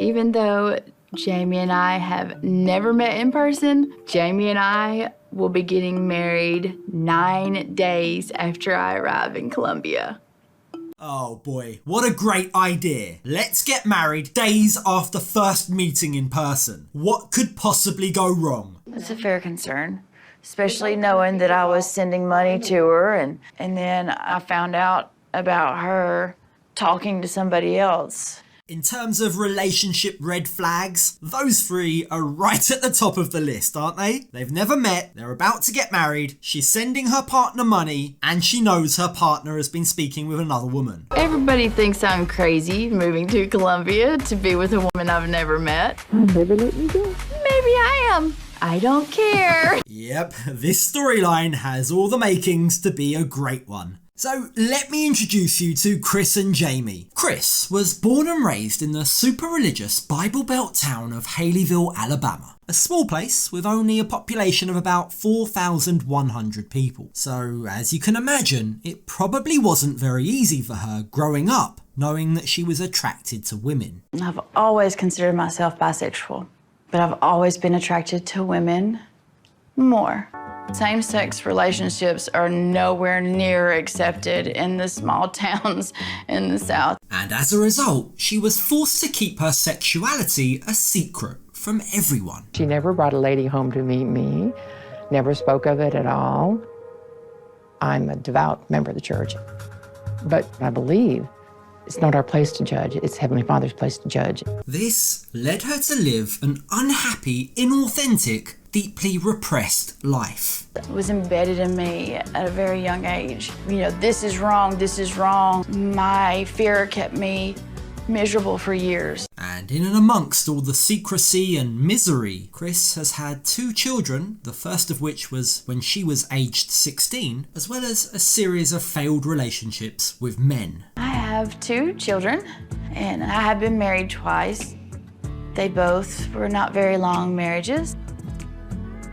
Even though Jeymi and I have never met in person, Jeymi and I will be getting married 9 days after I arrive in Columbia. Oh boy, what a great idea. Let's get married days after first meeting in person. What could possibly go wrong? It's a fair concern, especially knowing that I was sending money to her and then I found out about her talking to somebody else. In terms of relationship red flags, those three are right at the top of the list, aren't they? They've never met, they're about to get married, she's sending her partner money, and she knows her partner has been speaking with another woman. Everybody thinks I'm crazy moving to Columbia to be with a woman I've never met. Never let me go. Maybe I am. I don't care. Yep, this storyline has all the makings to be a great one. So let me introduce you to Kris and Jeymi. Kris was born and raised in the super religious Bible Belt town of Haleyville, Alabama. A small place with only a population of about 4,100 people. So as you can imagine, it probably wasn't very easy for her growing up, knowing that she was attracted to women. I've always considered myself bisexual, but I've always been attracted to women more. Same-sex relationships are nowhere near accepted in the small towns in the South. And as a result, she was forced to keep her sexuality a secret from everyone. She never brought a lady home to meet me, never spoke of it at all. I'm a devout member of the church, but I believe it's not our place to judge, it's Heavenly Father's place to judge. This led her to live an unhappy, inauthentic, deeply repressed life. It was embedded in me at a very young age. You know, this is wrong, this is wrong. My fear kept me miserable for years. And in and amongst all the secrecy and misery, Kris has had 2 children, the first of which was when she was aged 16, as well as a series of failed relationships with men. I have 2 children, and I have been married twice. They both were not very long marriages.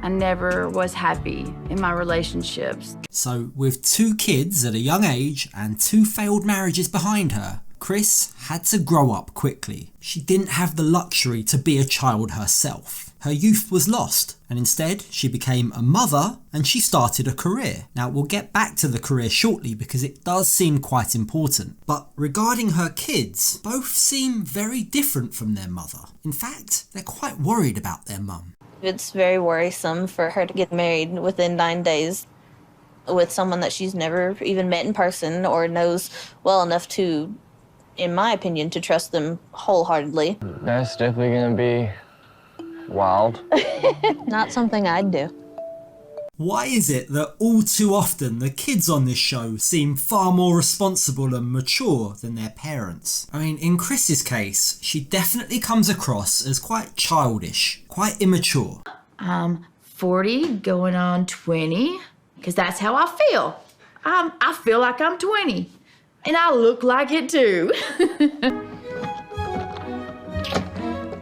I never was happy in my relationships. So with 2 kids at a young age and 2 failed marriages behind her, Kris had to grow up quickly. She didn't have the luxury to be a child herself. Her youth was lost, and instead she became a mother and she started a career. Now we'll get back to the career shortly because it does seem quite important. But regarding her kids, both seem very different from their mother. In fact, they're quite worried about their mum. It's very worrisome for her to get married within 9 days with someone that she's never even met in person or knows well enough to, in my opinion, to trust them wholeheartedly. That's definitely gonna be wild. Not something I'd do. Why is it that all too often the kids on this show seem far more responsible and mature than their parents? I mean, in Kris's case, she definitely comes across as quite childish, quite immature. I'm 40 going on 20, because that's how I feel. I feel like I'm 20, and I look like it too.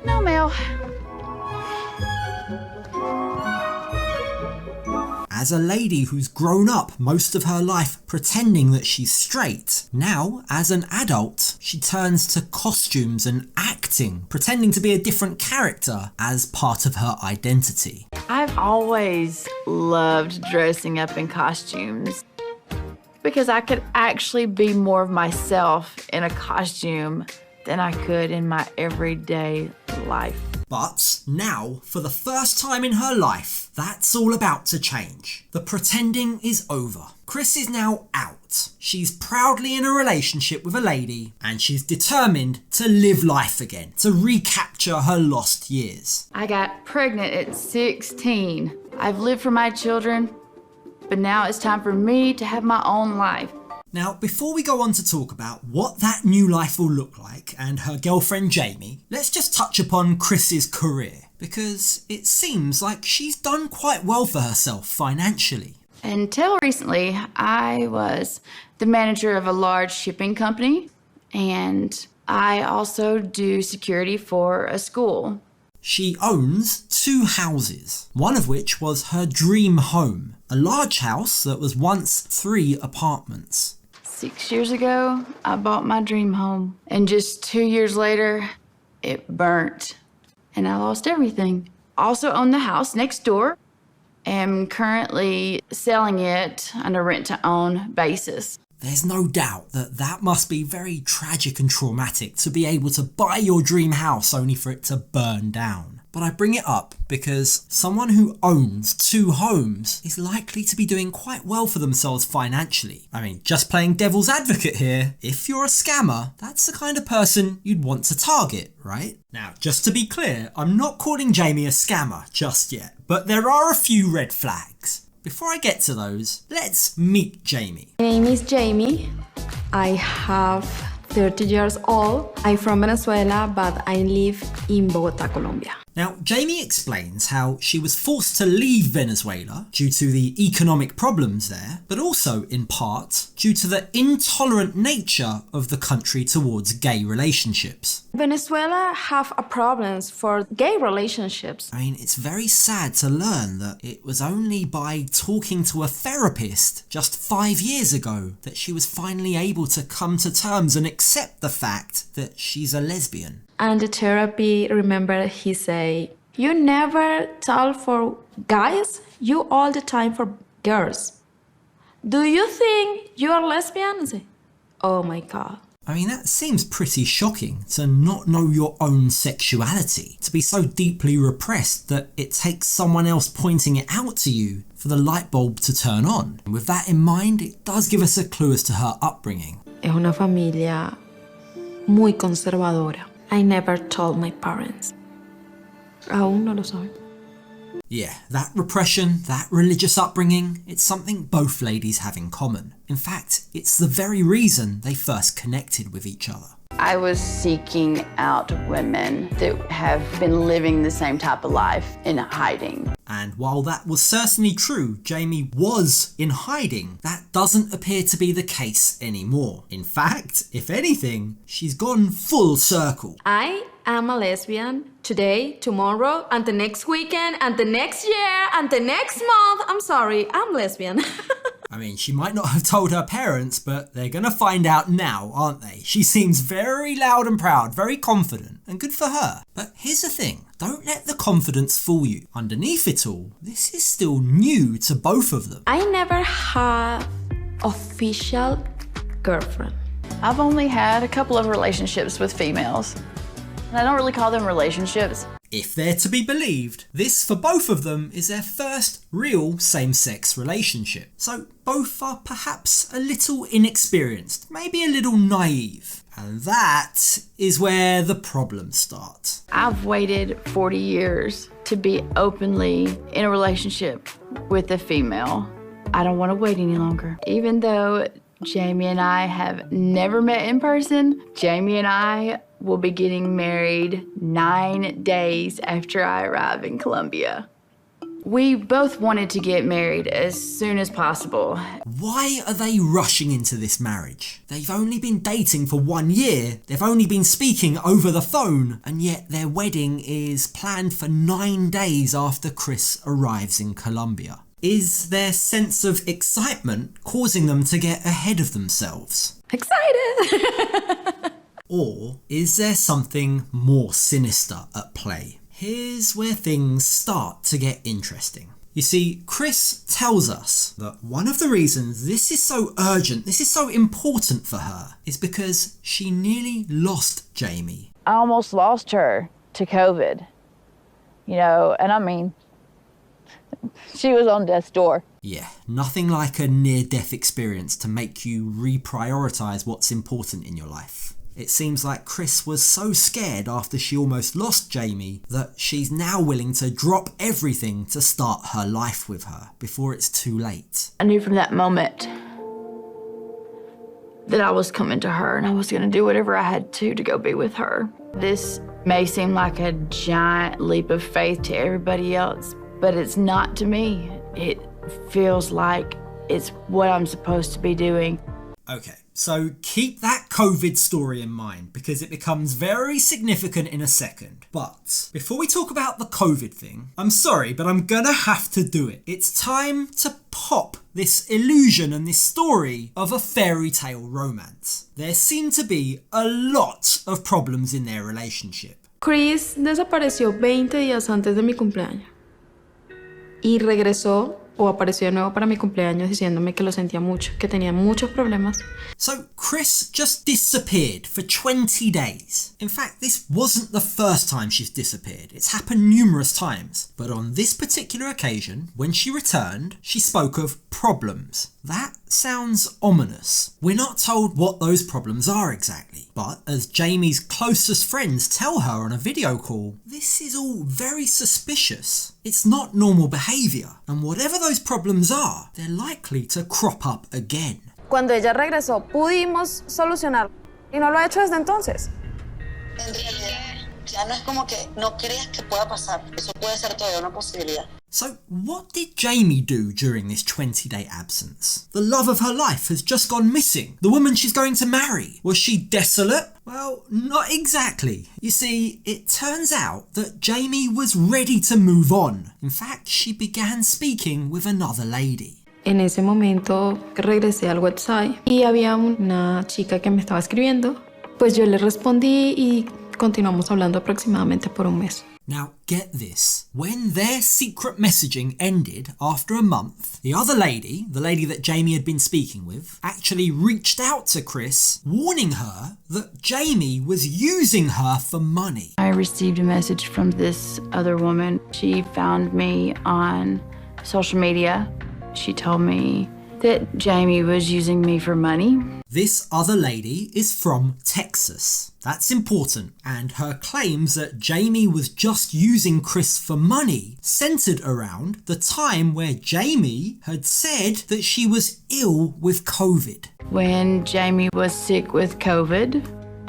No, Mel. As a lady who's grown up most of her life pretending that she's straight, now, as an adult, she turns to costumes and acting, pretending to be a different character as part of her identity. I've always loved dressing up in costumes because I could actually be more of myself in a costume than I could in my everyday life. But now, for the first time in her life, that's all about to change. The pretending is over. Kris is now out. She's proudly in a relationship with a lady, and she's determined to live life again, to recapture her lost years. I got pregnant at 16. I've lived for my children, but now it's time for me to have my own life. Now, before we go on to talk about what that new life will look like and her girlfriend Jeymi, let's just touch upon Kris's career, because it seems like she's done quite well for herself financially. Until recently, I was the manager of a large shipping company, and I also do security for a school. She owns 2 houses, one of which was her dream home, a large house that was once 3 apartments. 6 years ago, I bought my dream home, and just 2 years later, it burnt, and I lost everything. Also own the house next door. Am currently selling it on a rent-to-own basis. There's no doubt that that must be very tragic and traumatic to be able to buy your dream house only for it to burn down. But I bring it up because someone who owns 2 homes is likely to be doing quite well for themselves financially. I mean, just playing devil's advocate here, if you're a scammer, that's the kind of person you'd want to target, right? Now, just to be clear, I'm not calling Jeymi a scammer just yet, but there are a few red flags. Before I get to those, let's meet Jeymi. My name is Jeymi. I have 30 years old. I'm from Venezuela, but I live in Bogota, Colombia. Now, Jeymi explains how she was forced to leave Venezuela due to the economic problems there, but also in part due to the intolerant nature of the country towards gay relationships. Venezuela have a problems for gay relationships. I mean, it's very sad to learn that it was only by talking to a therapist just 5 years ago that she was finally able to come to terms and accept the fact that she's a lesbian. And the therapy, remember, he say, you never tell for guys, you all the time for girls. Do you think you are lesbian? I say, oh my God. I mean, that seems pretty shocking to not know your own sexuality, to be so deeply repressed that it takes someone else pointing it out to you for the light bulb to turn on. And with that in mind, it does give us a clue as to her upbringing. Es una familia muy conservadora. I never told my parents. Aún no lo saben. Yeah, that repression, that religious upbringing, it's something both ladies have in common. In fact, it's the very reason they first connected with each other. I was seeking out women that have been living the same type of life in hiding. And while that was certainly true, Jeymi was in hiding, that doesn't appear to be the case anymore. In fact, if anything, she's gone full circle. I am a lesbian today, tomorrow, and the next weekend, and the next year, and the next month. I'm sorry, I'm lesbian. I mean, she might not have told her parents, but they're gonna find out now, aren't they? She seems very loud and proud, very confident, and good for her. But here's the thing, don't let the confidence fool you. Underneath it all, this is still new to both of them. I never had official girlfriend. I've only had a couple of relationships with females. And I don't really call them relationships. If they're to be believed, this for both of them is their first real same-sex relationship. So both are perhaps a little inexperienced, maybe a little naive. And that is where the problems start. I've waited 40 years to be openly in a relationship with a female. I don't want to wait any longer. Even though Jeymi and I have never met in person, Jeymi and I will be getting married 9 days after I arrive in Colombia. We both wanted to get married as soon as possible. Why are they rushing into this marriage? They've only been dating for 1 year, they've only been speaking over the phone, and yet their wedding is planned for 9 days after Kris arrives in Colombia. Is their sense of excitement causing them to get ahead of themselves? Excited! Or is there something more sinister at play? Here's where things start to get interesting. You see, Kris tells us that one of the reasons this is so urgent, this is so important for her, is because she nearly lost Jeymi. I almost lost her to COVID, and I mean, she was on death's door. Yeah, nothing like a near-death experience to make you reprioritise what's important in your life. It seems like Kris was so scared after she almost lost Jeymi that she's now willing to drop everything to start her life with her before it's too late. I knew from that moment that I was coming to her and I was gonna do whatever I had to go be with her. This may seem like a giant leap of faith to everybody else, but it's not to me. It feels like it's what I'm supposed to be doing. Okay, so keep that COVID story in mind because it becomes very significant in a second. But before we talk about the COVID thing, I'm sorry, but I'm gonna have to do it. It's time to pop this illusion and this story of a fairy tale romance. There seem to be a lot of problems in their relationship. Kris desapareció 20 días antes de mi cumpleaños. Y regresó o apareció de nuevo para mi cumpleaños diciéndome que lo sentía mucho, que tenía muchos problemas. So Kris just disappeared for 20 days. In fact, this wasn't the first time she's disappeared. It's happened numerous times. But on this particular occasion, when she returned, she spoke of problems. That sounds ominous. We're not told what those problems are exactly. But as Jeymi's closest friends tell her on a video call, this is all very suspicious. It's not normal behaviour. And whatever those problems are, they're likely to crop up again. Cuando ella regresó, pudimos solucionar y no lo ha hecho desde entonces. En realidad, ya no es como que no creas que pueda pasar. Eso puede ser todavía una posibilidad. So what did Jeymi do during this 20-day absence? The love of her life has just gone missing. The woman she's going to marry. Was she desolate? Well, not exactly. You see, it turns out that Jeymi was ready to move on. In fact, she began speaking with another lady. En ese momento regresé al website y había una chica que me estaba escribiendo. Pues yo le respondí y continuamos hablando aproximadamente por un mes. Now get this, when their secret messaging ended after a month, the other lady, the lady that Jeymi had been speaking with, actually reached out to Kris, warning her that Jeymi was using her for money. I received a message from this other woman. She found me on social media. She told me that Jeymi was using me for money. This other lady is from Texas. That's important, and her claims that Jeymi was just using Kris for money centered around the time where Jeymi had said that she was ill with COVID. When Jeymi was sick with COVID,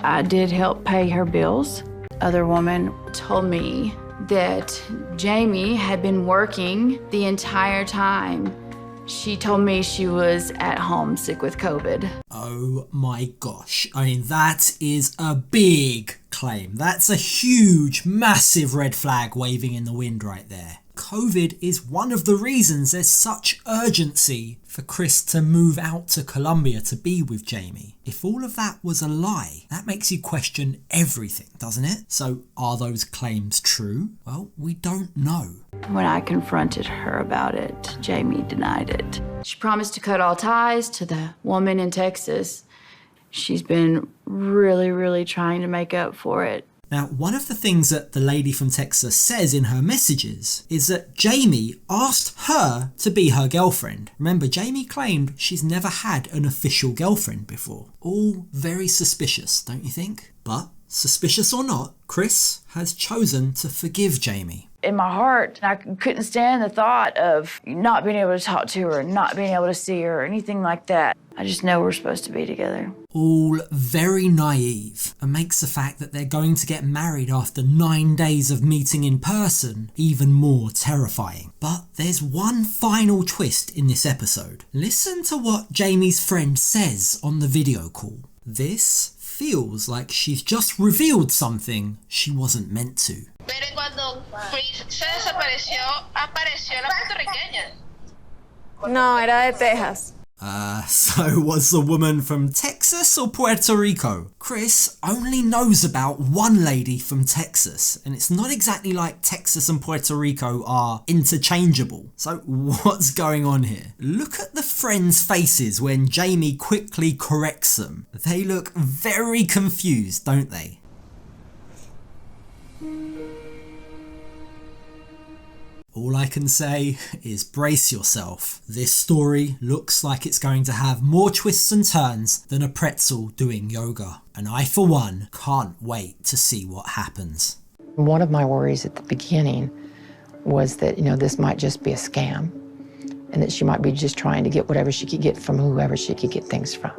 I did help pay her bills. Other woman told me that Jeymi had been working the entire time. She told me she was at home sick with COVID. Oh my gosh. I mean, that is a big claim. That's a huge, massive red flag waving in the wind right there. COVID is one of the reasons there's such urgency for Kris to move out to Colombia to be with Jeymi. If all of that was a lie, that makes you question everything, doesn't it? So are those claims true? Well, we don't know. When I confronted her about it, Jeymi denied it. She promised to cut all ties to the woman in Texas. She's been really trying to make up for it. Now, one of the things that the lady from Texas says in her messages is that Jeymi asked her to be her girlfriend. Remember, Jeymi claimed she's never had an official girlfriend before. All very suspicious, don't you think? But, suspicious or not, Kris has chosen to forgive Jeymi. In my heart, I couldn't stand the thought of not being able to talk to her, not being able to see her, or anything like that. I just know we're supposed to be together. All very naive, and makes the fact that they're going to get married after 9 days of meeting in person even more terrifying. But there's one final twist in this episode. Listen to what Jeymi's friend says on the video call. This feels like she's just revealed something she wasn't meant to. Pero cuando Kris se desapareció, apareció la puertorriqueña. No, era de Texas. So was the woman from Texas or Puerto Rico? Kris only knows about one lady from Texas, and it's not exactly like Texas and Puerto Rico are interchangeable. So what's going on here? Look at the friends' faces when Jeymi quickly corrects them. They look very confused, don't they? All I can say is brace yourself. This story looks like it's going to have more twists and turns than a pretzel doing yoga. And I, for one, can't wait to see what happens. One of my worries at the beginning was that, this might just be a scam and that she might be just trying to get whatever she could get from whoever she could get things from.